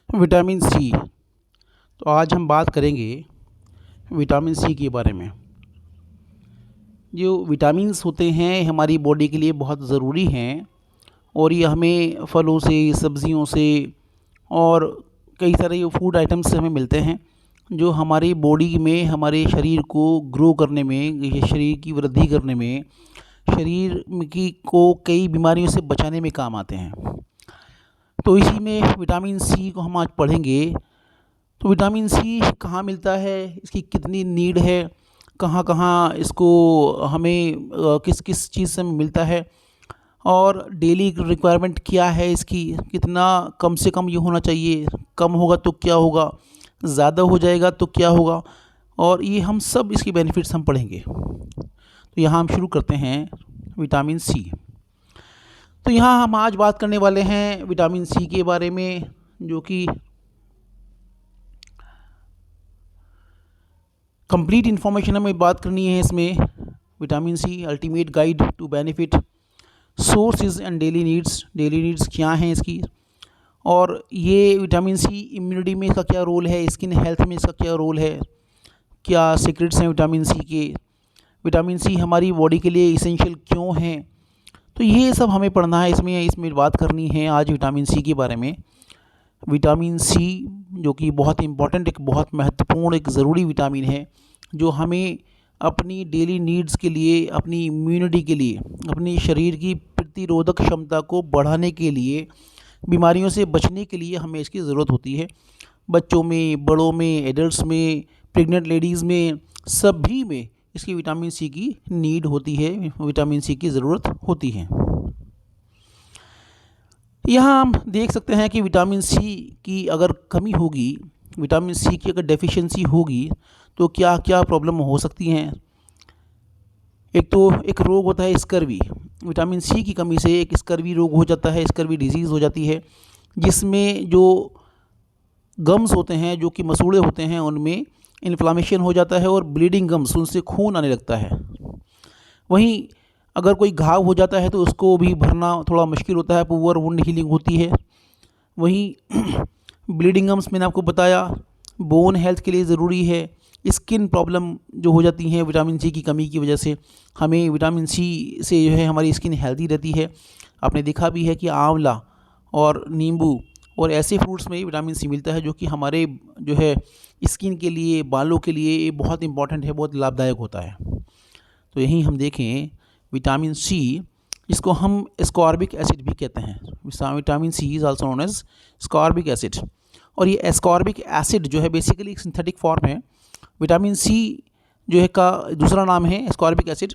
Vitamin C. तो आज हम बात करेंगे विटामिन सी के बारे में। जो विटामिन्स होते हैं हमारी बॉडी के लिए बहुत ज़रूरी हैं और ये हमें फलों से, सब्जियों से और कई सारे फूड आइटम्स से हमें मिलते हैं, जो हमारी बॉडी में, हमारे शरीर को ग्रो करने में, ये शरीर की वृद्धि करने में, शरीर की को कई बीमारियों से बचाने में काम आते हैं। तो इसी में विटामिन सी को हम आज पढ़ेंगे। तो विटामिन सी कहाँ मिलता है, इसकी कितनी नीड है, कहाँ कहाँ इसको हमें किस किस चीज़ से मिलता है और डेली रिक्वायरमेंट क्या है इसकी, कितना कम से कम ये होना चाहिए, कम होगा तो क्या होगा, ज़्यादा हो जाएगा तो क्या होगा, और ये हम सब इसकी बेनिफिट्स हम पढ़ेंगे। तो यहाँ हम शुरू करते हैं विटामिन सी। तो यहाँ हम आज बात करने वाले हैं विटामिन सी के बारे में, जो कि कंप्लीट इन्फॉर्मेशन हमें बात करनी है इसमें। Vitamin C ultimate guide to benefit, sources and daily needs क्या हैं इसकी, और ये विटामिन सी इम्यूनिटी में इसका क्या रोल है, स्किन हेल्थ में इसका क्या रोल है, क्या सीक्रेट्स हैं विटामिन सी के, विटामिन सी हमारी बॉडी के लिए इसेंशियल क्यों हैं। तो ये सब हमें पढ़ना है, इसमें बात करनी है आज विटामिन सी के बारे में। विटामिन सी जो कि बहुत इम्पॉर्टेंट, एक बहुत महत्वपूर्ण, एक ज़रूरी विटामिन है, जो हमें अपनी डेली नीड्स के लिए, अपनी इम्यूनिटी के लिए, अपनी शरीर की प्रतिरोधक क्षमता को बढ़ाने के लिए, बीमारियों से बचने के लिए हमें इसकी ज़रूरत होती है। बच्चों में, बड़ों में, एडल्ट्स में, प्रेग्नेंट लेडीज़ में, सभी में इसकी विटामिन सी की नीड होती है, विटामिन सी की ज़रूरत होती है। यहाँ हम देख सकते हैं कि विटामिन सी की अगर कमी होगी, विटामिन सी की अगर डेफिशिएंसी होगी तो क्या क्या प्रॉब्लम हो सकती हैं। एक रोग होता है स्कर्वी। विटामिन सी की कमी से एक स्कर्वी रोग हो जाता है, स्कर्वी डिजीज़ हो जाती है, जिसमें जो गम्स होते हैं, जो कि मसूड़े होते हैं, उनमें इन्फ्लामेशन हो जाता है और ब्लीडिंग गम्स, उनसे खून आने लगता है। वहीं अगर कोई घाव हो जाता है तो उसको भी भरना थोड़ा मुश्किल होता है, पुअर वुंड हीलिंग होती है। वहीं ब्लीडिंग गम्स मैंने आपको बताया, बोन हेल्थ के लिए ज़रूरी है। स्किन प्रॉब्लम जो हो जाती हैं विटामिन सी की कमी की वजह से, हमें विटामिन सी से जो है हमारी स्किन हेल्दी रहती है। आपने देखा भी है कि आंवला और नींबू और ऐसे फ्रूट्स में विटामिन सी मिलता है, जो कि हमारे जो है स्किन के लिए, बालों के लिए ये बहुत इंपॉर्टेंट है, बहुत लाभदायक होता है। तो यहीं हम देखें विटामिन सी, इसको हम एस्कॉर्बिक एसिड भी कहते हैं। Vitamin C is also known as ascorbic acid, और ये एस्कॉर्बिक एसिड जो है बेसिकली एक सिंथेटिक फॉर्म है। विटामिन सी जो है का दूसरा नाम है एस्कॉर्बिक एसिड,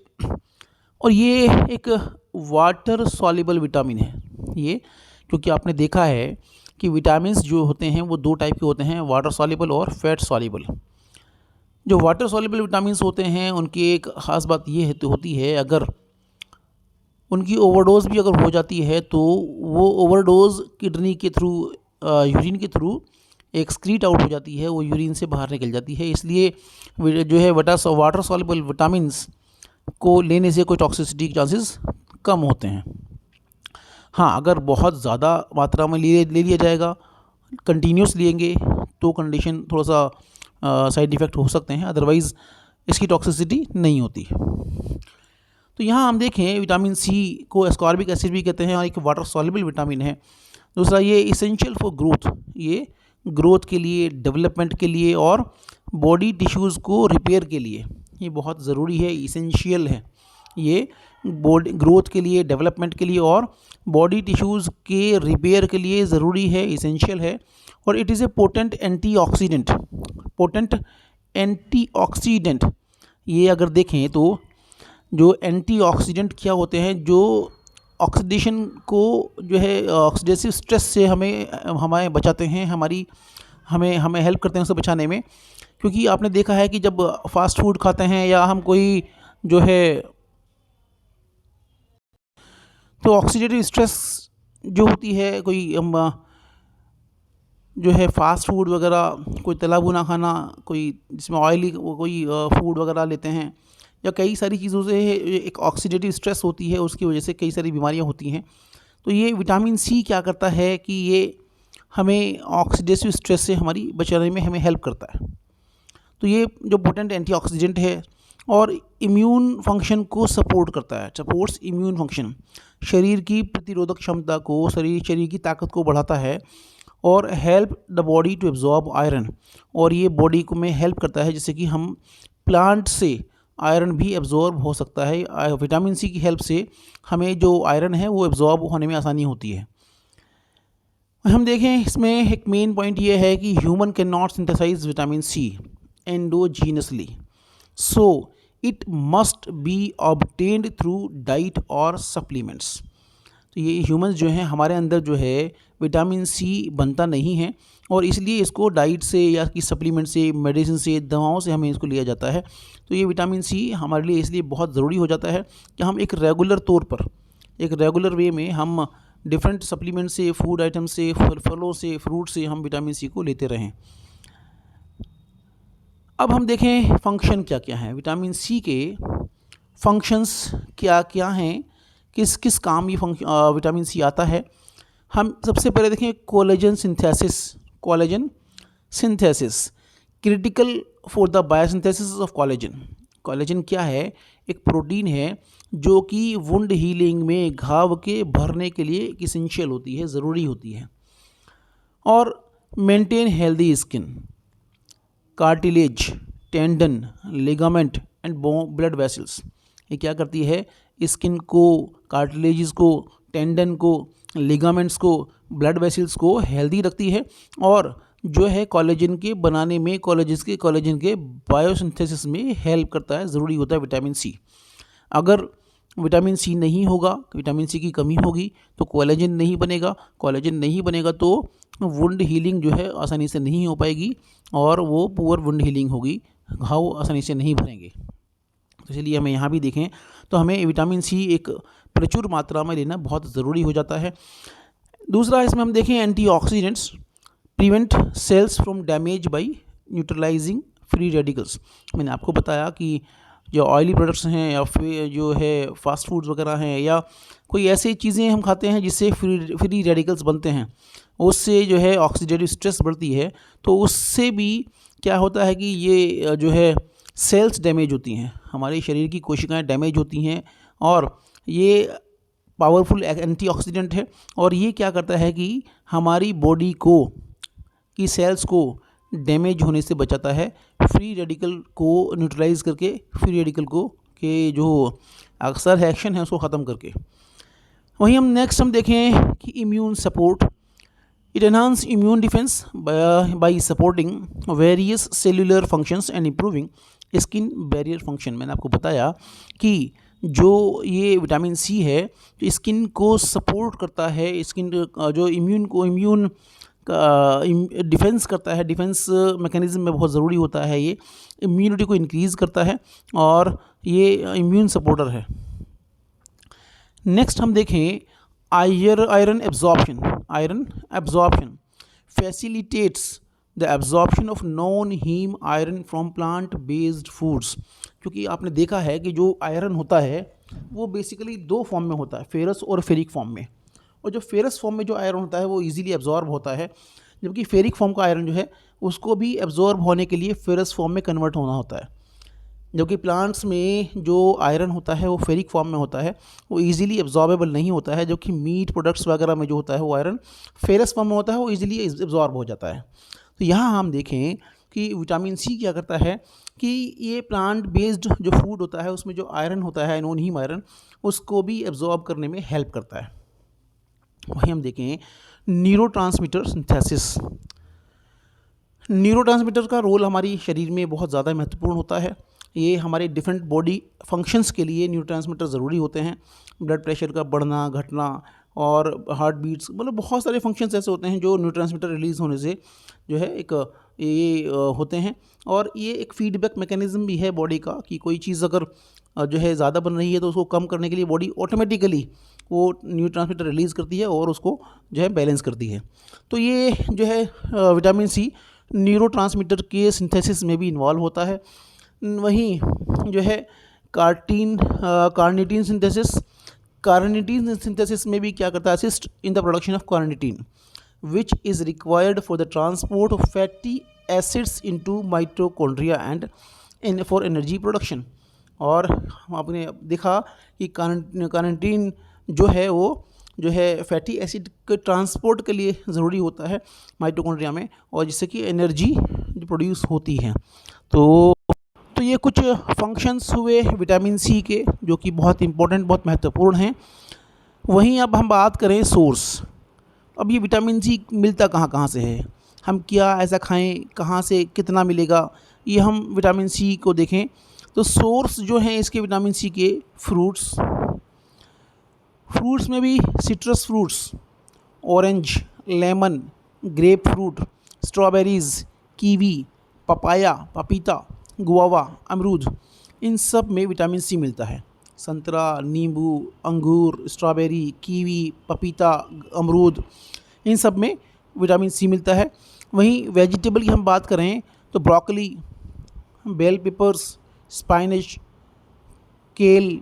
और ये एक वाटर सॉल्युबल विटामिन है। ये क्योंकि आपने देखा है कि विटामिन्स जो होते हैं वो दो टाइप के होते हैं, वाटर सॉल्युबल और फैट सॉल्युबल। जो वाटर सॉल्युबल विटामिन्स होते हैं उनकी एक ख़ास बात ये होती है, अगर उनकी ओवरडोज़ भी अगर हो जाती है तो वो ओवरडोज़ किडनी के थ्रू, यूरिन के थ्रू एक्सक्रीट आउट हो जाती है, वो यूरिन से बाहर निकल जाती है। इसलिए जो है वाटर सॉल्युबल विटामिन्स को लेने से कोई टॉक्सिसिटी के चांसेस कम होते हैं। हाँ, अगर बहुत ज़्यादा मात्रा में ले लिया जाएगा, कंटिन्यूस लेंगे, तो कंडीशन थोड़ा सा साइड इफ़ेक्ट हो सकते हैं, अदरवाइज़ इसकी टॉक्सिसिटी नहीं होती। तो यहाँ हम देखें विटामिन सी को एस्कॉर्बिक एसिड भी कहते हैं और एक वाटर सॉल्युबल विटामिन है। दूसरा, ये इसेंशियल फॉर ग्रोथ, ये ग्रोथ के लिए, डेवलपमेंट के लिए और बॉडी टिश्यूज़ को रिपेयर के लिए ये बहुत ज़रूरी है, इसेंशियल है। ये बॉडी ग्रोथ के लिए, डेवलपमेंट के लिए और बॉडी टिश्यूज़ के रिपेयर के लिए ज़रूरी है, इसेंशियल है। और it is a potent antioxidant. ये अगर देखें तो जो एंटीऑक्सीडेंट क्या होते हैं, जो ऑक्सीडेशन को जो है ऑक्सीडेटिव स्ट्रेस से हमें बचाते हैं, हमें हेल्प करते हैं उसे बचाने में। क्योंकि आपने देखा है कि जब फास्ट फूड खाते हैं या हम कोई जो है, तो ऑक्सीडेटिव स्ट्रेस जो होती है, कोई हम जो है फास्ट फूड वगैरह, कोई तला भुना खाना, कोई जिसमें ऑयली कोई फूड वगैरह लेते हैं, या कई सारी चीज़ों से एक ऑक्सीडेटिव स्ट्रेस होती है, उसकी वजह से कई सारी बीमारियां होती हैं। तो ये विटामिन सी क्या करता है कि ये हमें ऑक्सीडेटिव स्ट्रेस से हमारी बचाने में हमें हेल्प करता है। तो ये जो पोटेंट एंटीऑक्सीडेंट है और इम्यून फंक्शन को सपोर्ट करता है, सपोर्ट्स इम्यून फंक्शन, शरीर की प्रतिरोधक क्षमता को, शरीर की ताकत को बढ़ाता है और help the body to absorb iron, और ये बॉडी को में हेल्प करता है जैसे कि हम प्लांट से आयरन भी एब्जॉर्ब हो सकता है। विटामिन सी की हेल्प से हमें जो आयरन है वो एब्जॉर्ब होने में आसानी होती है। हम देखें इसमें एक मेन पॉइंट ये है कि human can not synthesize vitamin C endogenously, so it must be obtained through diet और सप्लीमेंट्स। तो ये ह्यूमंस जो हैं, हमारे अंदर जो है विटामिन सी बनता नहीं है और इसलिए इसको डाइट से या कि सप्लीमेंट से, मेडिसिन से, दवाओं से हमें इसको लिया जाता है। तो ये विटामिन सी हमारे लिए इसलिए बहुत ज़रूरी हो जाता है कि हम एक रेगुलर तौर पर, एक रेगुलर वे में हम डिफरेंट सप्लीमेंट से, फूड आइटम से, फलों से, फ्रूट से हम विटामिन सी को लेते रहें। अब हम देखें फंक्शन क्या क्या हैं, विटामिन सी के फंक्शंस क्या क्या हैं, किस किस काम ये विटामिन सी आता है। हम सबसे पहले देखें collagen synthesis. Collagen synthesis critical for the biosynthesis of collagen. Collagen क्या है? एक प्रोटीन है जो कि वुंड हीलिंग में, घाव के भरने के लिए इसेंशियल होती है, ज़रूरी होती है। और maintain healthy skin, cartilage, tendon, ligament and blood vessels. ये क्या करती है? स्किन को, कार्टिलेजेस को, टेंडन को, लिगामेंट्स को, ब्लड वेसल्स को हेल्दी रखती है और जो है कोलेजन के बनाने में, कोलेजन के बायोसिंथेसिस में हेल्प करता है। ज़रूरी होता है विटामिन सी। अगर विटामिन सी नहीं होगा, विटामिन सी की कमी होगी तो कोलेजन नहीं बनेगा। कोलेजन नहीं बनेगा तो वुंड हीलिंग जो है आसानी से नहीं हो पाएगी और वो पुअर वुंड हीलिंग होगी, घाव आसानी से नहीं भरेंगे। तो इसलिए हमें यहाँ भी देखें तो हमें विटामिन सी एक प्रचुर मात्रा में लेना बहुत ज़रूरी हो जाता है। दूसरा इसमें हम देखें antioxidants prevent cells from damage by neutralizing free radicals. मैंने आपको बताया कि जो ऑयली प्रोडक्ट्स हैं या फिर जो है फास्ट फूड्स वगैरह हैं या कोई ऐसी चीज़ें हम खाते हैं जिससे फ्री रेडिकल्स बनते हैं, उससे जो है ऑक्सीडेटिव स्ट्रेस बढ़ती है। तो उससे भी क्या होता है कि ये जो है सेल्स डैमेज होती हैं, हमारे शरीर की कोशिकाएं डैमेज होती हैं और ये पावरफुल एंटीऑक्सीडेंट है। और ये क्या करता है कि हमारी बॉडी को, की सेल्स को डैमेज होने से बचाता है, फ्री रेडिकल को न्यूट्रलाइज करके, फ्री रेडिकल को के जो अक्सर एक्शन है उसको ख़त्म करके। वहीं हम नेक्स्ट हम देखें कि immune support, it enhance immune defence bye supporting various cellular functions and improving skin barrier function. मैंने आपको बताया कि जो ये विटामिन सी है जो स्किन को सपोर्ट करता है, स्किन जो इम्यून का डिफेंस करता है, डिफेंस मैकेनिज्म में बहुत ज़रूरी होता है। ये इम्यूनिटी को इंक्रीज़ करता है और ये इम्यून सपोर्टर है। नेक्स्ट हम देखें iron absorption facilitates the absorption of non heme iron from plant based foods. क्योंकि आपने देखा है कि जो आयरन होता है वो बेसिकली दो फॉर्म में होता है, फेरस और फेरिक फॉर्म में। और जो फेरस फॉर्म में जो आयरन होता है वो इजीली एब्जॉर्ब होता है, जबकि फेरिक फॉर्म का आयरन जो है उसको भी एब्जॉर्ब होने के लिए फेरस फॉर्म में कन्वर्ट होना होता है। जबकि प्लांट्स में जो आयरन होता है वो फेरिक फॉर्म में होता है, वो इजीली एब्जॉर्बेबल नहीं होता है। जबकि मीट प्रोडक्ट्स वगैरह में जो होता है वो आयरन फेरस फॉर्म में होता है, वो इजीली एब्जॉर्ब हो जाता है। तो यहाँ हम देखें कि विटामिन सी क्या करता है कि ये प्लांट बेस्ड जो फूड होता है उसमें जो आयरन होता है, नॉन हीम आयरन, उसको भी एब्जॉर्ब करने में हेल्प करता है। वहीं हम देखें न्यूरोट्रांसमीटर सिंथेसिस। न्यूरोट्रांसमीटर का रोल हमारी शरीर में बहुत ज़्यादा महत्वपूर्ण होता है। ये हमारे डिफरेंट बॉडी फंक्शंस के लिए न्यूरोट्रांसमीटर ज़रूरी होते हैं। ब्लड प्रेशर का बढ़ना घटना और हार्ट बीट्स, मतलब बहुत सारे फंक्शंस ऐसे होते हैं जो न्यूरोट्रांसमीटर रिलीज़ होने से जो है एक ये होते हैं। और ये एक फीडबैक मैकेनिज़्म भी है बॉडी का कि कोई चीज़ अगर जो है ज़्यादा बन रही है तो उसको कम करने के लिए बॉडी ऑटोमेटिकली वो न्यूरोट्रांसमीटर रिलीज़ करती है और उसको जो है बैलेंस करती है। तो ये जो है विटामिन सी न्यूरोट्रांसमीटर के सिंथेसिस में भी इन्वॉल्व होता है। वहीं जो है कार्निटीन सिंथेसिस में भी क्या करता है? Assist in the production of carnitine. which is required for the transport of fatty acids into mitochondria and for energy production। और आपने देखा कि कार्निटीन जो है वो जो है फैटी एसिड के ट्रांसपोर्ट के लिए ज़रूरी होता है माइटोकॉन्ड्रिया में, और जिससे कि एनर्जी प्रोड्यूस होती है। तो ये कुछ फंक्शंस हुए विटामिन सी के, जो कि बहुत इंपॉर्टेंट, बहुत महत्वपूर्ण हैं। वहीं अब हम बात करें सोर्स। अब ये विटामिन सी मिलता कहाँ कहाँ से है, हम क्या ऐसा खाएं, कहाँ से कितना मिलेगा, ये हम विटामिन सी को देखें तो सोर्स जो हैं इसके विटामिन सी के फ्रूट्स में भी citrus fruits, orange, lemon, grep fruit, strawberries, kiwi, papaya, पपीता, गुआवा, अमरूद, इन सब में विटामिन सी मिलता है। संतरा, नींबू, अंगूर, स्ट्रॉबेरी, कीवी, पपीता, अमरूद, इन सब में विटामिन सी मिलता है। वहीं वेजिटेबल की हम बात करें तो ब्रोकली, बेल पेपर्स, स्पाइनच, केल,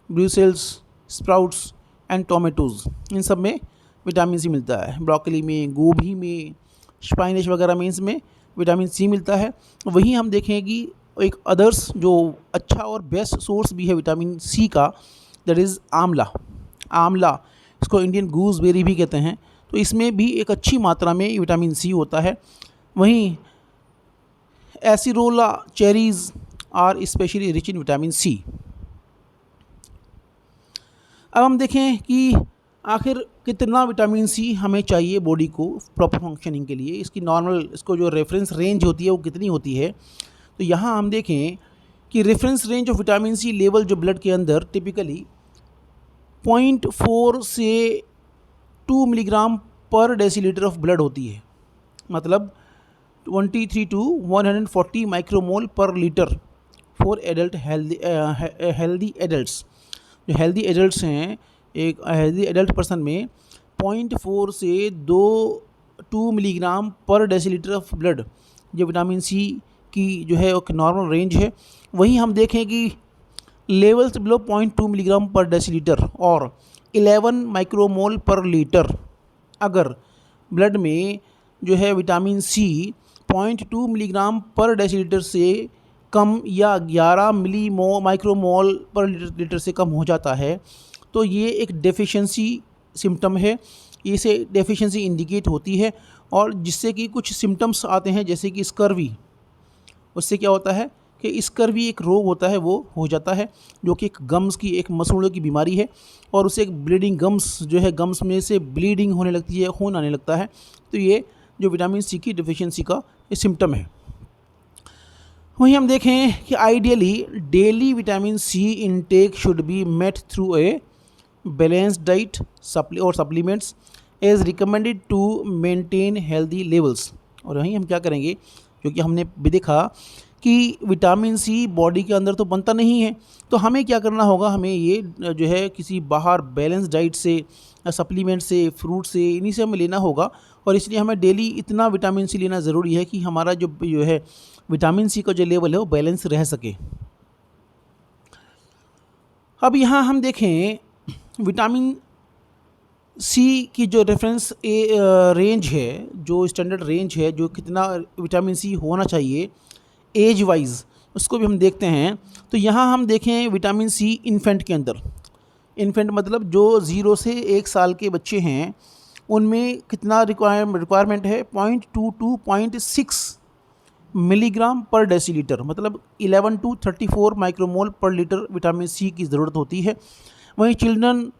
ब्रूसेल्स स्प्राउट्स एंड टोमेटोज़, इन सब में विटामिन सी मिलता है। ब्रोकली में, गोभी में, स्पाइनच वगैरह में इसमें विटामिन सी मिलता है। वहीं हम देखें कि एक अदर्स जो अच्छा और बेस्ट सोर्स भी है विटामिन सी का, दैट इज़ आंवला, इसको इंडियन गूसबेरी भी कहते हैं। तो इसमें भी एक अच्छी मात्रा में विटामिन सी होता है। वहीं acerola cherries are specially rich in vitamin C. अब हम देखें कि आखिर कितना विटामिन सी हमें चाहिए बॉडी को प्रॉपर फंक्शनिंग के लिए, इसकी नॉर्मल, इसको जो रेफरेंस रेंज होती है वो कितनी होती है। तो यहाँ हम देखें कि reference range of vitamin C level जो ब्लड के अंदर टिपिकली 0.4 से 2 milligram per decilitre of blood होती है, मतलब 23 to 140 micromole per litre for adult healthy adults. जो हेल्दी एडल्ट्स हैं, एक हेल्दी एडल्ट पर्सन में 0.4 से 2 milligram per decilitre of blood जो विटामिन सी की जो है एक नॉर्मल रेंज है। वहीं हम देखें कि levels below 0.2 milligram per decilitre और 11 माइक्रोमोल पर लीटर अगर ब्लड में जो है विटामिन सी 0.2 मिलीग्राम पर डेसीलीटर से कम या 11 माइक्रोमोल पर लीटर से कम हो जाता है, तो ये एक डेफिशिएंसी सिम्टम है। इसे डेफिशिएंसी इंडिकेट होती है, और जिससे कि कुछ सिम्टम्स आते हैं जैसे कि स्कर्वी। उससे क्या होता है कि स्कर्वी एक रोग होता है, वो हो जाता है, जो कि एक गम्स की, एक मसूड़ों की बीमारी है, और उसे एक ब्लीडिंग गम्स जो है, गम्स में से ब्लीडिंग होने लगती है, खून आने लगता है। तो ये जो विटामिन सी की डिफिशिएंसी का ये सिम्टम है। वहीं हम देखें कि ideally daily vitamin C intake should be met through a balanced diet और supplements as recommended to maintain healthy levels. और वहीं हम क्या करेंगे, क्योंकि हमने भी देखा कि विटामिन सी बॉडी के अंदर तो बनता नहीं है, तो हमें क्या करना होगा, हमें ये जो है किसी बाहर बैलेंस डाइट से, सप्लीमेंट से, फ्रूट से, इन्हीं से हमें लेना होगा। और इसलिए हमें डेली इतना विटामिन सी लेना ज़रूरी है कि हमारा जो है विटामिन सी का जो लेवल है वो बैलेंस रह सके। अब यहाँ हम देखें विटामिन सी की जो रेफरेंस रेंज है, जो स्टैंडर्ड रेंज है, जो कितना विटामिन सी होना चाहिए एज वाइज, उसको भी हम देखते हैं। तो यहाँ हम देखें विटामिन सी इन्फेंट के अंदर, इन्फेंट मतलब जो 0 से 1 साल के बच्चे हैं, उनमें कितना रिक्वायरमेंट है, 0.2 to 0.6 मिलीग्राम पर डेसीलीटर, मतलब 11 to 34 micromole per litre vitamin C की ज़रूरत होती है। वहीं चिल्ड्रन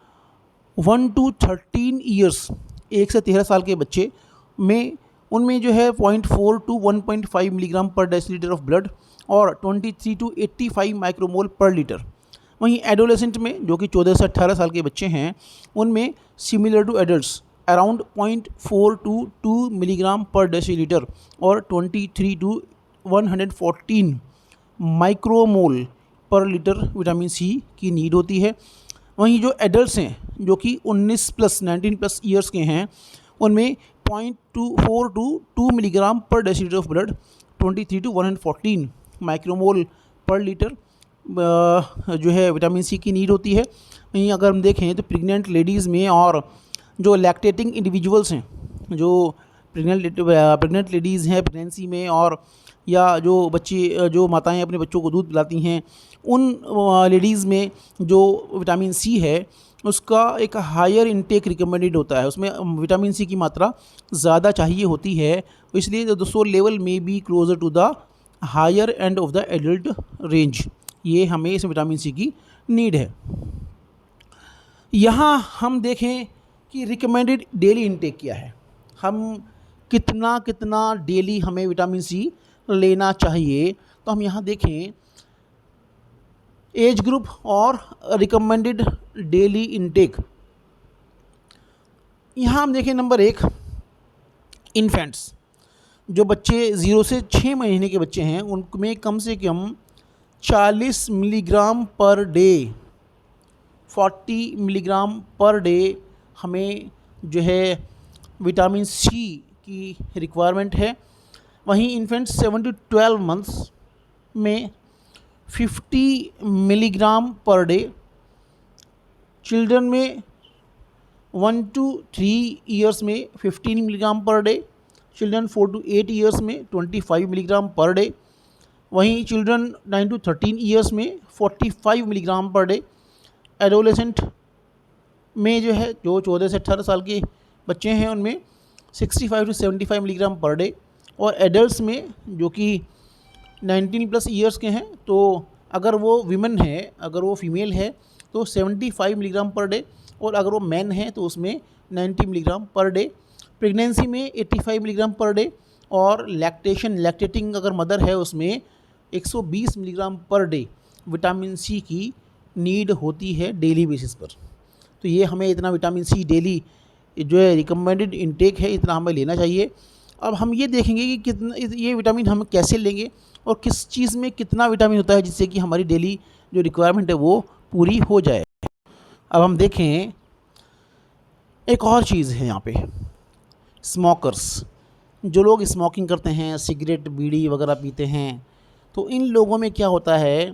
1 to 13 ईयर्स, 1 से 13 साल के बच्चे में, उनमें जो है 0.4 to 1.5 milligram per decilitre of blood और 23 to 85 माइक्रोमोल पर लीटर। वहीं एडोलेसेंट में, जो कि 14 से 18 साल के बच्चे हैं, उनमें similar to adults around 0.4 to 2 milligram per decilitre और 23 to 114 micromole per litre vitamin C की नीड होती है। वहीं जो एडल्ट्स हैं, जो कि 19+ ईयर्स के हैं, उनमें 0.4 to 2 milligram per decilitre of blood, 23 to 114 micromole per litre जो है विटामिन सी की नीड होती है। वहीं अगर हम देखें तो प्रेग्नेंट लेडीज़ में और जो लैक्टेटिंग इंडिविजुअल्स हैं, जो प्रेग्नेंट लेडीज़ हैं प्रेगनेंसी में, और या जो माताएं अपने बच्चों को दूध पिलाती हैं, उन लेडीज़ में जो विटामिन सी है उसका एक हायर इनटेक रिकमेंडेड होता है, उसमें विटामिन सी की मात्रा ज़्यादा चाहिए होती है। इसलिए दोस्तों लेवल में be closer to the higher end of the adult range, ये हमें इस विटामिन सी की नीड है। यहाँ हम देखें कि रिकमेंडेड डेली इनटेक क्या है, हम कितना डेली हमें विटामिन सी लेना चाहिए। तो हम यहाँ देखें एज ग्रुप और रिकमेंडेड डेली इनटेक। यहाँ हम देखें नंबर 1 इन्फेंट्स, जो बच्चे 0 से 6 महीने के बच्चे हैं उनमें कम से कम 40 milligram per day, 40 milligram per day हमें जो है विटामिन सी की रिक्वायरमेंट है। वहीं इन्फेंट्स 7 to 12 मंथ्स में 50 मिलीग्राम पर डे, चिल्ड्रन में 1 to 3 ईयर्स में 15 milligram per day, children 4 to 8 years में 25 मिलीग्राम पर डे, वहीं चिल्ड्रन 9 to 13 ईयर्स में 45 मिलीग्राम पर डे, एडोलेसेंट में जो है जो 14 से 18 साल के बच्चे हैं उनमें 65 to 75 मिलीग्राम पर डे, और एडल्ट्स में जो कि 19+ ईयर्स के हैं, तो अगर वो विमेन है, अगर वो फीमेल है तो 75 मिलीग्राम पर डे, और अगर वो मैन है तो उसमें 90 मिलीग्राम पर डे। प्रेगनेंसी में 85 मिलीग्राम पर डे, और लैक्टेटिंग अगर मदर है उसमें 120 milligram per day vitamin C की नीड होती है डेली बेसिस पर। तो ये हमें इतना विटामिन सी डेली जो है रिकमेंडेड इनटेक है, इतना हमें लेना चाहिए। अब हम ये देखेंगे कि कितना ये विटामिन हम कैसे लेंगे और किस चीज़ में कितना विटामिन होता है जिससे कि हमारी डेली जो रिक्वायरमेंट है वो पूरी हो जाए। अब हम देखें एक और चीज़ है यहाँ पे, स्मोकर्स, जो लोग स्मोकिंग करते हैं, सिगरेट बीड़ी वगैरह पीते हैं, तो इन लोगों में क्या होता है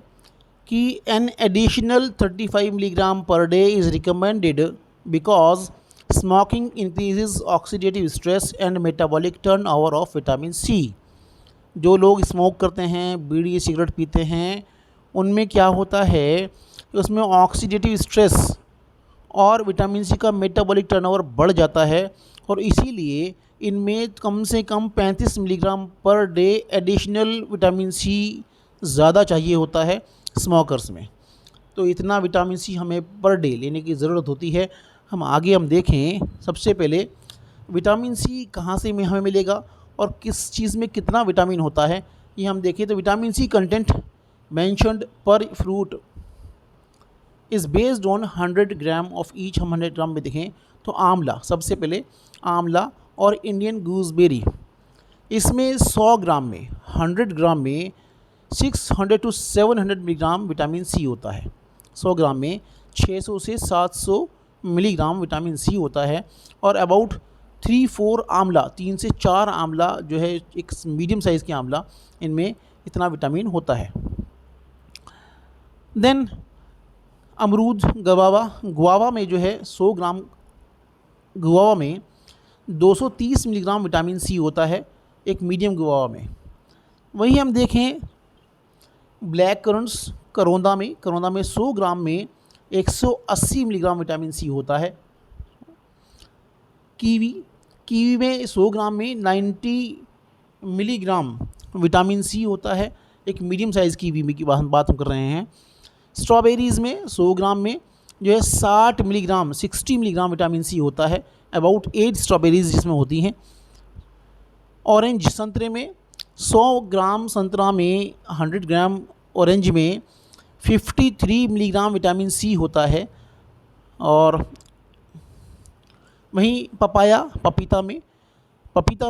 कि an additional 35 milligram per day is recommended because smoking increases oxidative stress and metabolic turnover of vitamin C. जो लोग स्मोक करते हैं, बीड़ी सिगरेट पीते हैं, उनमें क्या होता है कि उसमें ऑक्सीडेटिव स्ट्रेस और विटामिन सी का मेटाबॉलिक टर्नओवर बढ़ जाता है, और इसीलिए इनमें कम से कम 35 milligram per day additional vitamin C ज़्यादा चाहिए होता है स्मोकर्स में। तो इतना विटामिन सी हमें पर डे लेने की ज़रूरत होती है। हम देखें सबसे पहले विटामिन सी कहाँ से हमें मिलेगा और किस चीज़ में कितना विटामिन होता है, ये हम देखें तो विटामिन सी कंटेंट मेंशन्ड पर fruit is based on 100 gram of each. हम 100 ग्राम में देखें तो आंवला, सबसे पहले आंवला और इंडियन गूसबेरी, इसमें 100 ग्राम में 100 ग्राम में 600 to 700 मिलीग्राम विटामिन सी होता है। 100 ग्राम में 600 से 700 मिलीग्राम विटामिन सी होता है, और अबाउट 3-4 आंवला, 3 से 4 आंवला जो है एक मीडियम साइज़ के आंवला, इनमें इतना विटामिन होता है। देन अमरूद, गुआवा में जो है 100 ग्राम गुआवा में 230 मिलीग्राम विटामिन सी होता है एक मीडियम गुआवा में। वहीं हम देखें ब्लैक करंट्स, करौंदा में 100 ग्राम में 180 मिलीग्राम विटामिन सी होता है। कीवी में 100 ग्राम में 90 मिलीग्राम विटामिन सी होता है एक मीडियम साइज़ कीवी में की बात हम कर रहे हैं। स्ट्रॉबेरीज़ में 100 ग्राम में जो है 60 मिलीग्राम विटामिन सी होता है, अबाउट 8 स्ट्रॉबेरीज़ जिसमें होती हैं। ऑरेंज, संतरे में 100 ग्राम संतरा में 100 ग्राम ऑरेंज में 53 मिलीग्राम विटामिन सी होता है। और वहीं पपीता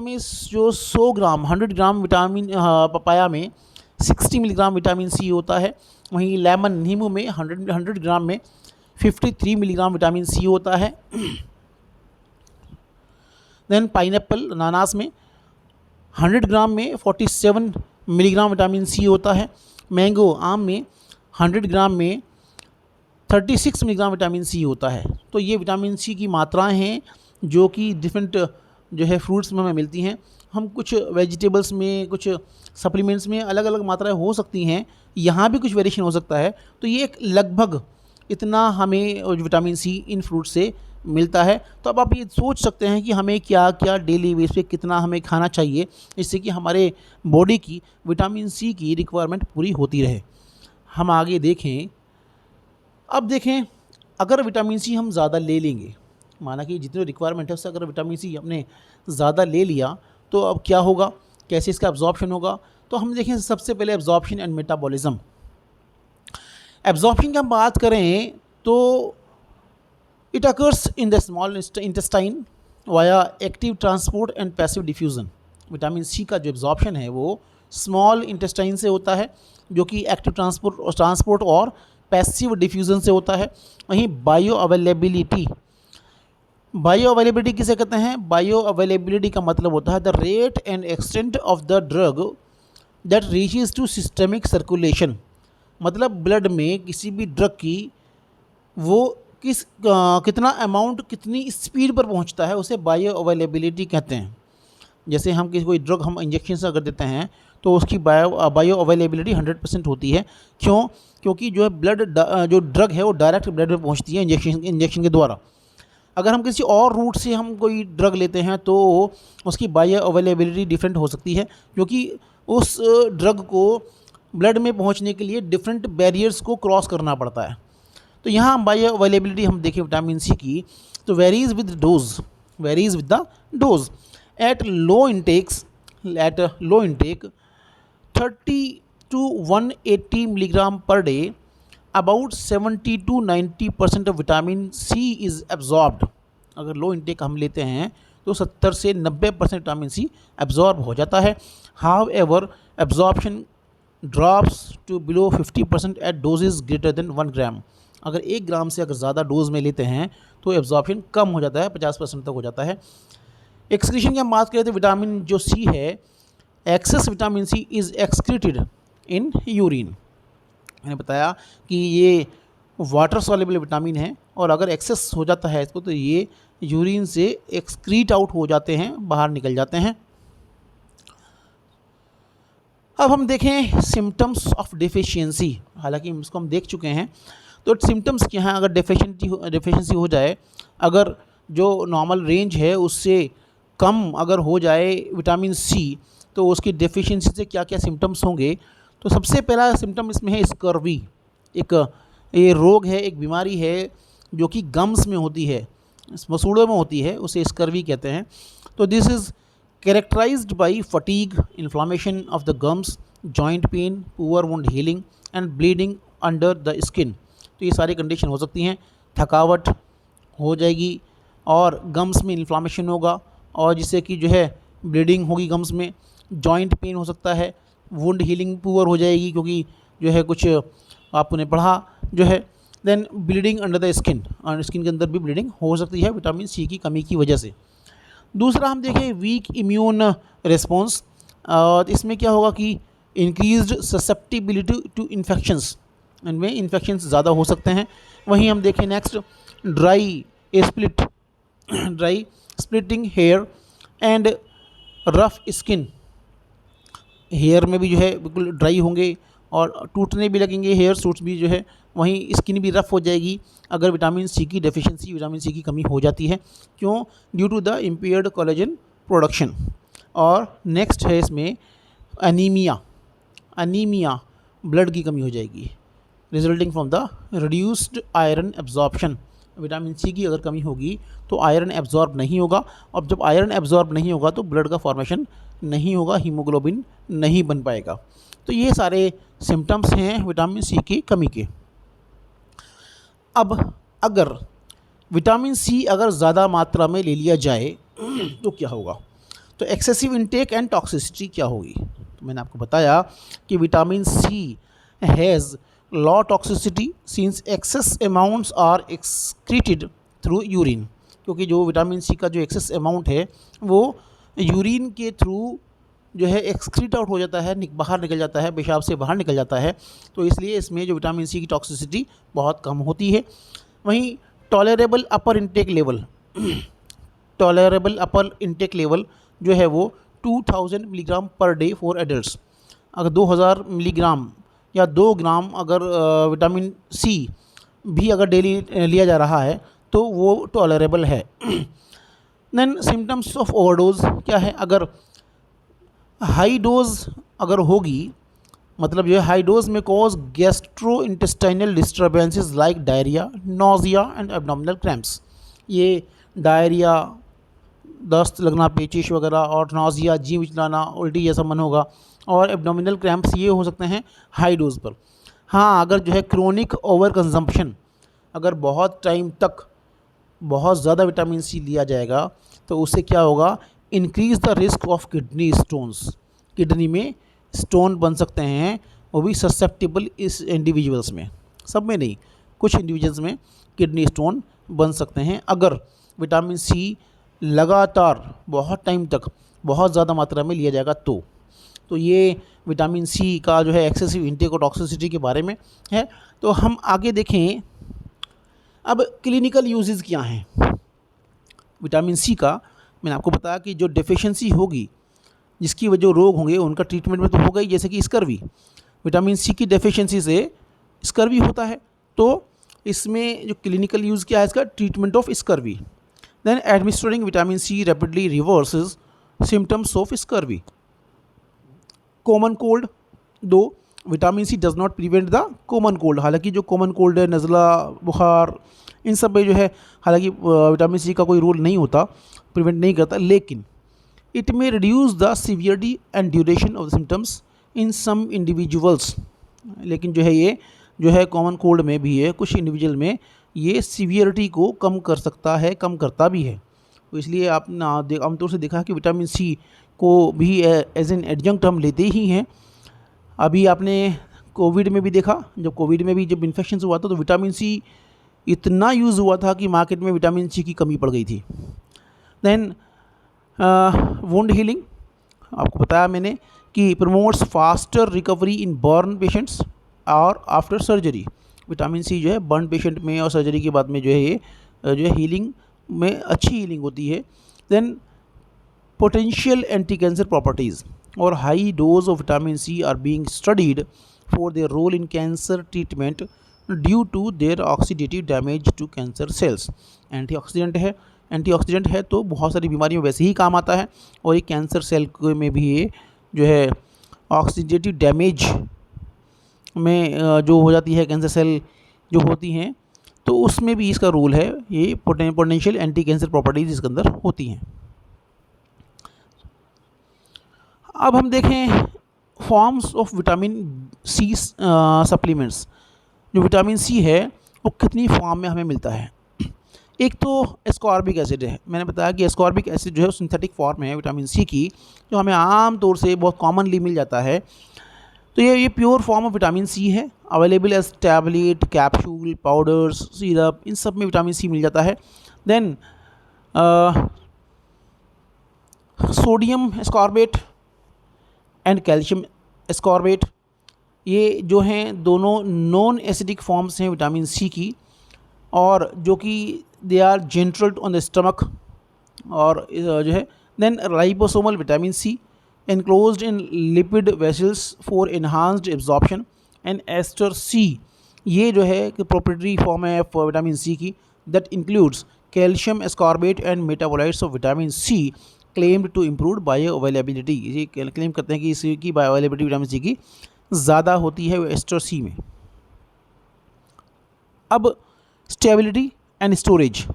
में जो 100 ग्राम 100 ग्राम विटामिन पपाया में 60 मिलीग्राम विटामिन सी होता है। वहीं नींबू में 100 ग्राम में 53 मिलीग्राम विटामिन सी होता है। देन पाइनएप्पल, अनानास में 100 ग्राम में 47 मिलीग्राम विटामिन सी होता है। मैंगो, आम में 100 ग्राम में 36 मिलीग्राम विटामिन सी होता है। तो ये विटामिन सी की मात्राएं हैं जो कि डिफरेंट जो है फ्रूट्स में हमें मिलती हैं। हम कुछ वेजिटेबल्स में, कुछ सप्लीमेंट्स में अलग अलग मात्राएं हो सकती हैं, यहाँ भी कुछ वेरिएशन हो सकता है। तो ये एक लगभग इतना हमें विटामिन सी इन फ्रूट से मिलता है। तो अब आप ये सोच सकते हैं कि हमें क्या क्या डेली बेस पे कितना हमें खाना चाहिए, जिससे कि हमारे बॉडी की विटामिन सी की रिक्वायरमेंट पूरी होती रहे। हम आगे देखें, अब देखें अगर विटामिन सी हम ज़्यादा ले लेंगे, माना कि जितनी रिक्वायरमेंट है उससे अगर विटामिन सी हमने ज़्यादा ले लिया तो अब क्या होगा, कैसे इसका एब्जॉर्प्शन होगा। तो हम देखें सबसे पहले एब्जॉर्प्शन एंड मेटाबॉलिज्म। एब्जॉर्प्शन की हम बात करें तो it occurs in the small intestine via active transport and passive diffusion. Vitamin C का जो एब्जॉर्प्शन है वो स्मॉल इंटेस्टाइन से होता है, जो कि एक्टिव ट्रांसपोर्ट और पैसिव डिफ्यूज़न से होता है। वहीं बायो अवेलेबिलिटी किसे कहते हैं? बायो अवेलेबिलिटी का मतलब होता है the rate and extent of the drug that reaches to systemic circulation. मतलब ब्लड में किसी भी ड्रग की वो कितना अमाउंट कितनी स्पीड पर पहुंचता है, उसे बायो अवेलेबिलिटी कहते हैं। जैसे हम कोई ड्रग हम इंजेक्शन से अगर देते हैं तो उसकी बायो अवेलेबिलिटी 100% होती है। क्यों? क्योंकि जो है जो ड्रग है वो डायरेक्ट ब्लड में पहुंचती है इंजेक्शन के द्वारा। अगर हम किसी और रूट से हम कोई ड्रग लेते हैं तो उसकी बायो अवेलेबिलिटी डिफरेंट हो सकती है, क्योंकि उस ड्रग को ब्लड में पहुंचने के लिए डिफरेंट बैरियर्स को क्रॉस करना पड़ता है। तो यहाँ बायो अवेलेबिलिटी हम देखें विटामिन सी की तो varies with the dose. At low intake 30 to 180 milligram per day, about 70 to 90% of vitamin C is absorbed. अगर लो इंटेक हम लेते हैं तो 70 से 90% विटामिन सी एब्जॉर्ब हो जाता है। However absorption drops to below 50% at doses greater than 1 gram. अगर 1 ग्राम से अगर ज़्यादा डोज में लेते हैं तो एब्जॉर्प्शन कम हो जाता है, 50% तक हो जाता है। एक्सक्रीशन की हम बात करें तो विटामिन जो सी है, excess vitamin C is excreted in urine. मैंने बताया कि ये वाटर सॉल्युबल विटामिन है और अगर एक्सेस हो जाता है इसको तो ये यूरिन से एक्सक्रीट आउट हो जाते हैं, बाहर निकल जाते हैं। अब हम देखें सिम्टम्स ऑफ डेफिशिएंसी। हालांकि इसको हम देख चुके हैं, तो सिम्टम्स क्या हैं अगर डेफिशिएंसी हो जाए। अगर जो नॉर्मल रेंज है उससे कम अगर हो जाए विटामिन सी तो उसकी डेफिशिएंसी से क्या क्या सिम्टम्स होंगे। तो सबसे पहला सिम्टम इसमें है स्कर्वी। ये रोग है, एक बीमारी है जो कि गम्स में होती है, मसूड़ों में होती है, उसे स्कर्वी कहते हैं। तो this is characterized by fatigue, inflammation of the gums, joint pain, poor wound healing and bleeding under the skin. तो ये सारी कंडीशन हो सकती हैं। थकावट हो जाएगी और गम्स में इन्फ्लामेशन होगा और जिससे कि जो है ब्लीडिंग होगी गम्स में, जॉइंट पेन हो सकता है, वुंड हीलिंग पुअर हो जाएगी क्योंकि जो है कुछ आपने पढ़ा जो है, then bleeding under the skin, और स्किन के अंदर भी ब्लीडिंग हो सकती है विटामिन सी की कमी की वजह से। दूसरा हम देखें वीक इम्यून रिस्पॉन्स, और इसमें क्या होगा कि इंक्रीज्ड ससेप्टिबिलिटी टू इन्फेक्शंस, इनमें इन्फेक्शंस ज़्यादा हो सकते हैं। वहीं हम देखें next dry splitting hair and rough skin. Hair में भी जो है बिल्कुल ड्राई होंगे और टूटने भी लगेंगे हेयर सूट्स भी जो है, वहीं स्किन भी रफ़ हो जाएगी अगर विटामिन सी की डेफिशिएंसी, विटामिन सी की कमी हो जाती है। क्यों? Due to the impaired collagen production. और नेक्स्ट है इसमें अनीमिया, ब्लड की कमी हो जाएगी resulting from the reduced iron absorption. Vitamin C की अगर कमी होगी तो आयरन एब्जॉर्ब नहीं होगा, और जब आयरन एब्जॉर्ब नहीं होगा तो ब्लड का फॉर्मेशन नहीं होगा, हीमोग्लोबिन नहीं बन पाएगा। तो ये सारे सिम्टम्स हैं विटामिन सी की कमी के। अब अगर विटामिन सी अगर ज़्यादा मात्रा में ले लिया जाए तो क्या होगा? तो एक्सेसिव इनटेक एंड टॉक्सिसिटी क्या होगी? तो मैंने आपको बताया कि vitamin C has low toxicity since excess amounts are excreted through urine. क्योंकि जो विटामिन सी का जो एक्सेस अमाउंट है वो यूरिन के थ्रू जो है एक्सक्रीट आउट हो जाता है, बाहर निकल जाता है, पेशाब से बाहर निकल जाता है। तो इसलिए इसमें जो विटामिन सी की टॉक्सिसिटी बहुत कम होती है। वहीं टॉलरेबल अपर इनटेक लेवल, टॉलरेबल अपर इनटेक लेवल जो है वो 2000 milligram per day for adults. अगर 2000 मिलीग्राम या 2 ग्राम अगर विटामिन सी भी अगर डेली लिया जा रहा है तो वो टॉलरेबल है। देन सिम्टम्स ऑफ ओवरडोज क्या है, अगर हाई डोज अगर होगी, मतलब जो है हाई डोज में cause gastro intestinal disturbances like diarrhoea, nausea and abdominal cramps. ये डायरिया, दस्त लगना, पेचिश वगैरह, और नोजिया, जी मिचलाना, उल्टी जैसा मन होगा, और एब्डोमिनल क्रैम्प्स ये हो सकते हैं हाई डोज पर। हाँ, अगर जो है क्रोनिक ओवर कंजम्पशन, अगर बहुत टाइम तक बहुत ज़्यादा विटामिन सी लिया जाएगा तो उससे क्या होगा, increase the risk of kidney stones. Kidney में स्टोन बन सकते हैं, वो भी ससेप्टेबल इस इंडिविजुअल्स में, सब में नहीं, कुछ इंडिविजुअल्स में किडनी स्टोन बन सकते हैं अगर विटामिन सी लगातार बहुत टाइम तक बहुत ज़्यादा मात्रा में लिया जाएगा तो ये विटामिन सी का जो है एक्सेसिव इंटेक और टॉक्सिसिटी के बारे में है। तो हम आगे देखें, अब क्लिनिकल यूजेस क्या हैं विटामिन सी का। मैंने आपको बताया कि जो डेफिशिएंसी होगी, जिसकी वजह रोग होंगे, उनका ट्रीटमेंट में तो होगा ही, जैसे कि स्कर्वी। विटामिन सी की डेफिशिएंसी से स्कर्वी होता है, तो इसमें जो क्लिनिकल यूज़ क्या है इसका, treatment of scurvy. Then administering vitamin C rapidly reverses symptoms of scurvy. Common cold, though vitamin C does not prevent the common cold. हालांकि जो कॉमन कोल्ड है, नज़ला, बुखार, इन सब में जो है हालांकि विटामिन सी का कोई रोल नहीं होता, प्रिवेंट नहीं करता, लेकिन it may reduce the severity and duration of the symptoms in some individuals. लेकिन जो है ये जो है कॉमन कोल्ड में भी है, कुछ इंडिविजुअल में ये सीवियरिटी को कम कर सकता है, कम करता भी है। तो इसलिए आपने आमतौर से देखा कि विटामिन सी को भी एज एन एडजंक्ट हम लेते ही हैं। अभी आपने कोविड में भी देखा, जब कोविड में भी जब इन्फेक्शन हुआ था तो विटामिन सी इतना यूज़ हुआ था कि मार्केट में विटामिन सी की कमी पड़ गई थी। देन वुंड हीलिंग, आपको बताया मैंने कि promotes faster recovery in burn patients और आफ्टर सर्जरी। विटामिन सी जो है बर्न पेशेंट में और सर्जरी के बाद में जो है ये जो है हीलिंग में अच्छी हीलिंग होती है। Then potential anti cancer properties और high dose of vitamin C are being studied for their role in cancer treatment due to their oxidative damage to cancer cells. Antioxidant है तो बहुत सारी बीमारियों में वैसे ही काम आता है, और ये कैंसर सेल में भी ये जो है ऑक्सीडेटिव डैमेज में जो हो जाती है, कैंसर सेल जो होती हैं, तो उसमें भी इसका रोल है। ये पोटेंशियल एंटी कैंसर प्रॉपर्टीज़ इसके अंदर होती हैं। अब हम देखें forms of vitamin C supplements. जो विटामिन सी है वो कितनी फॉर्म में हमें मिलता है। एक तो एस्कॉर्बिक एसिड है, मैंने बताया कि एस्कॉर्बिक एसिड जो है सिंथेटिक फॉर्म है विटामिन सी की, जो हमें आम तौर से बहुत कॉमनली मिल जाता है। तो ये pure form of vitamin C है, available as tablet, capsule, powders, syrup, इन सब में विटामिन सी मिल जाता है। Then sodium ascorbate and calcium ascorbate, ये जो हैं दोनों नॉन एसिडिक फॉर्म्स हैं विटामिन सी की, और जो कि they are gentle on the stomach, और जो है then ribosomal vitamin C enclosed in lipid vessels for enhanced absorption and ester C, ये जो है कि प्रोप्रिएटरी फॉर्म है विटामिन सी की, that includes calcium ascorbate and metabolites of vitamin C claimed to improve bioavailability। ये claim करते हैं कि इसकी बायोअवेलेबिलिटी विटामिन सी की ज़्यादा होती है एस्टर सी में। अब stability and storage,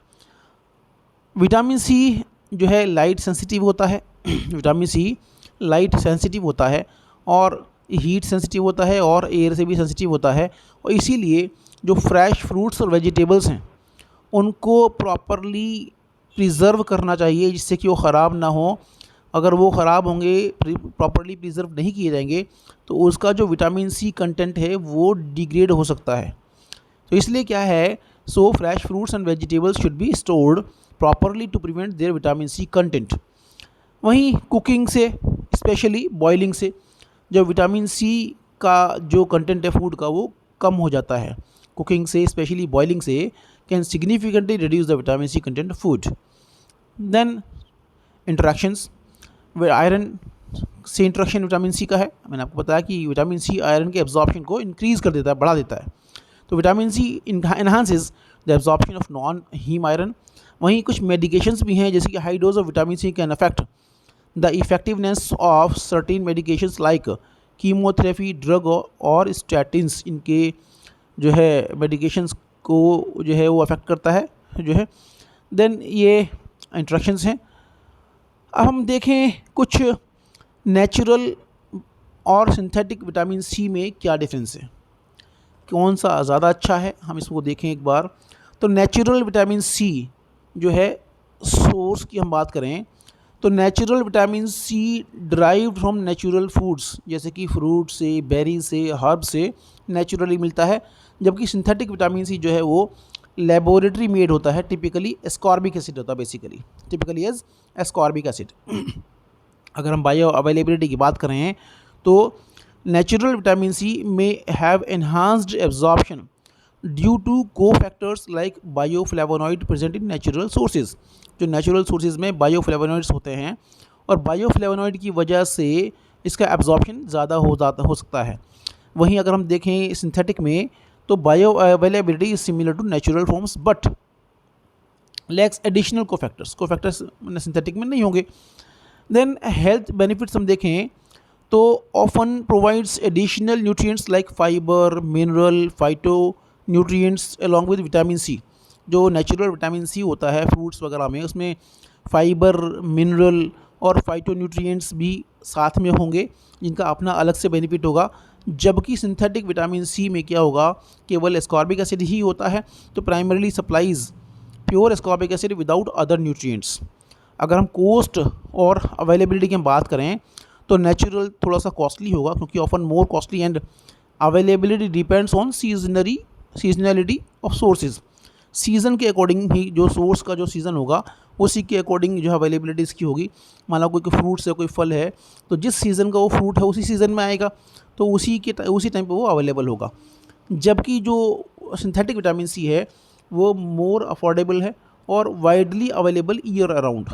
vitamin C जो है लाइट सेंसिटिव होता है विटामिन सी लाइट सेंसिटिव होता है और हीट सेंसिटिव होता है और एयर से भी सेंसिटिव होता है, और इसीलिए जो फ्रेश फ्रूट्स और वेजिटेबल्स हैं उनको प्रॉपरली प्रिज़र्व करना चाहिए जिससे कि वो ख़राब ना हो। अगर वो ख़राब होंगे, प्रॉपरली प्रिज़र्व नहीं किए जाएंगे, तो उसका जो विटामिन सी कंटेंट है वो डिग्रेड हो सकता है। तो इसलिए क्या है, so fresh fruits and vegetables should be stored properly to prevent their vitamin C content. वहीं कुकिंग से, स्पेशली बॉइलिंग से, जो विटामिन सी का जो कंटेंट है फूड का वो कम हो जाता है। कुकिंग से, स्पेशली बॉइलिंग से, can significantly reduce the vitamin C content food. Then interactions, iron से इंटरेक्शन विटामिन सी का है। मैंने आपको बताया कि विटामिन सी आयरन के एब्जॉर्प्शन को इंक्रीज़ कर देता है, बढ़ा देता है। तो vitamin C enhances the absorption of non heme iron. वहीं कुछ मेडिकेशंस भी हैं जैसे कि high dose of vitamin C can affect the effectiveness of certain medications like chemotherapy drug और स्टैटिन्स। इनके जो है मेडिकेशंस को जो है वो अफेक्ट करता है जो है। देन ये इंटरेक्शंस हैं। अब हम देखें कुछ नेचुरल और सिंथेटिक विटामिन सी में क्या डिफरेंस है, कौन सा ज़्यादा अच्छा है, हम इसको देखें एक बार। तो नेचुरल विटामिन सी जो है सोर्स की हम बात करें तो natural vitamin C derived from natural foods, जैसे कि फ्रूट से, बेरी से, हर्ब से नेचुरली मिलता है। जबकि सिंथेटिक विटामिन सी जो है वो लेबोरेटरी मेड होता है, टिपिकली एस्कॉर्बिक एसिड होता है, basically typically as ascorbic acid. अगर हम बायो अवेलेबिलिटी की बात करें तो नेचुरल विटामिन सी में have enhanced absorption due to cofactors like bioflavonoid present in natural sources. जो नेचुरल सोर्सेज में बायोफ्लेवोनॉइड्स होते हैं और बायोफ्लेवोनॉइड की वजह से इसका एब्जॉर्प्शन ज़्यादा हो सकता है। वहीं अगर हम देखें सिंथेटिक में तो bioavailability is similar to natural forms but lacks additional cofactors synthetic में नहीं होंगे। देन हेल्थ बेनिफिट्स हम देखें तो often provides additional nutrients like fibre, mineral, phytonutrients along with vitamin C. जो नेचुरल विटामिन सी होता है फ्रूट्स वगैरह में, उसमें फाइबर, मिनरल और फाइटो न्यूट्रिएंट्स भी साथ में होंगे जिनका अपना अलग से बेनिफिट होगा। जबकि सिंथेटिक विटामिन सी में क्या होगा, केवल एस्कॉर्बिक एसिड ही होता है, तो primarily supplies pure ascorbic acid without other nutrients. अगर हम कॉस्ट और अवेलेबिलिटी की बात करें तो नेचुरल थोड़ा सा कॉस्टली होगा क्योंकि often more costly and availability depends on seasonality of sources. Season के अकॉर्डिंग ही जो सोर्स का जो सीज़न होगा उसी के अकॉर्डिंग जो अवेलेबिलिटी इसकी होगी। मान लो कोई फ्रूट्स है, कोई फल है, तो जिस सीज़न का वो फ्रूट है उसी सीज़न में आएगा, तो उसी टाइम पे वो अवेलेबल होगा। जबकि जो सिंथेटिक विटामिन सी है वो मोर अफोर्डेबल है और वाइडली अवेलेबल ईयर राउंड,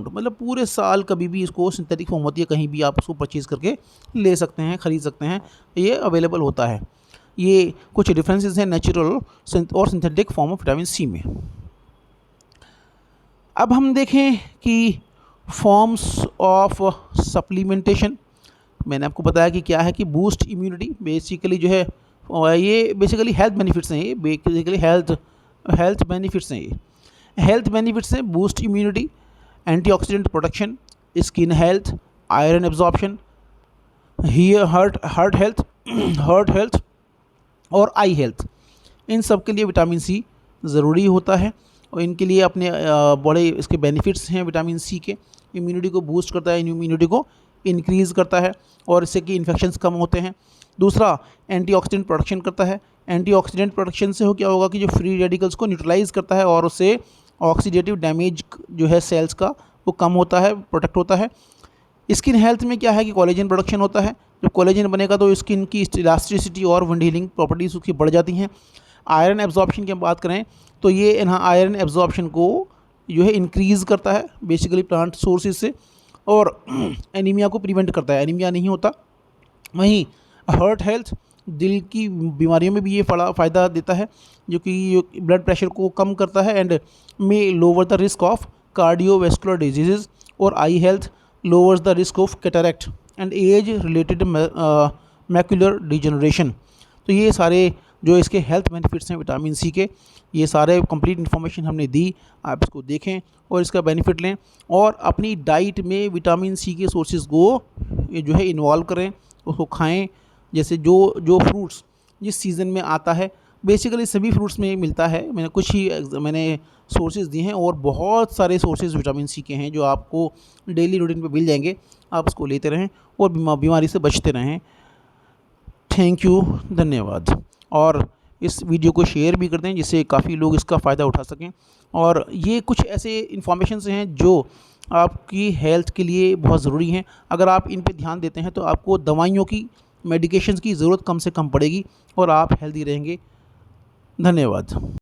मतलब पूरे साल कभी भी इसको सिंथेटिक फॉर्म होती है, कहीं भी आप उसको परचेज़ करके ले सकते हैं, ख़रीद सकते हैं, ये अवेलेबल होता है। ये कुछ डिफरेंसेस हैं नेचुरल और synthetic form of vitamin C में। अब हम देखें कि फॉर्म्स ऑफ सप्लीमेंटेशन। मैंने आपको बताया कि क्या है कि बूस्ट इम्यूनिटी बेसिकली जो है ये बेसिकली हेल्थ बेनिफिट्स हैं, ये बेसिकली हेल्थ बेनिफिट्स हैं। ये हेल्थ बेनिफिट्स हैं boost immunity, antioxidant protection, skin health, iron absorption, heart health और आई हेल्थ। इन सब के लिए विटामिन सी ज़रूरी होता है और इनके लिए अपने बड़े इसके बेनिफिट्स हैं विटामिन सी के। इम्यूनिटी को बूस्ट करता है, इम्यूनिटी को इंक्रीज़ करता है और इससे कि इन्फेक्शंस कम होते हैं। दूसरा, एंटीऑक्सीडेंट प्रोटेक्शन करता है। एंटीऑक्सीडेंट प्रोटेक्शन से हो क्या होगा कि जो फ्री रेडिकल्स को न्यूट्रलाइज करता है और उससे ऑक्सीडेटिव डैमेज जो है सेल्स का वो कम होता है, प्रोटेक्ट होता है। स्किन हेल्थ में क्या है कि कोलेजन प्रोडक्शन होता है। जब कोलेजन बनेगा तो स्किन की इलास्टिसिटी और विंड हीलिंग प्रॉपर्टीज़ उसकी बढ़ जाती हैं। आयरन एब्जॉर्प्शन की हम बात करें तो ये यहाँ आयरन एब्जॉर्प्शन को जो है इंक्रीज़ करता है बेसिकली प्लांट सोर्सेज से और एनीमिया को प्रिवेंट करता है, एनीमिया नहीं होता। वहीं हार्ट हेल्थ, दिल की बीमारियों में भी ये फ़ायदा देता है जो कि ब्लड प्रेशर को कम करता है and may lower the risk of cardiovascular disease. और eye health lowers the risk of cataract and age related macular degeneration. तो ये सारे जो इसके हेल्थ बेनिफिट्स हैं विटामिन सी के, ये सारे कंप्लीट इन्फॉर्मेशन हमने दी। आप इसको देखें और इसका बेनिफिट लें और अपनी डाइट में विटामिन सी के सोर्सेज को जो है इन्वॉल्व करें, उसको खाएं। जैसे जो फ्रूट्स जिस सीज़न में आता है, बेसिकली सभी फ्रूट्स में मिलता है, मैंने कुछ ही सोर्सेज दिए हैं और बहुत सारे सोर्सेज विटामिन सी के हैं जो आपको डेली रूटीन पे मिल जाएंगे। आप उसको लेते रहें और बीमारी से बचते रहें। थैंक यू, धन्यवाद। और इस वीडियो को शेयर भी कर दें जिससे काफ़ी लोग इसका फ़ायदा उठा सकें। और ये कुछ ऐसे इन्फॉर्मेशंस हैं जो आपकी हेल्थ के लिए बहुत ज़रूरी हैं। अगर आप इन पे ध्यान देते हैं तो आपको दवाइयों की, मेडिकेशंस की ज़रूरत कम से कम पड़ेगी और आप हेल्दी रहेंगे। धन्यवाद।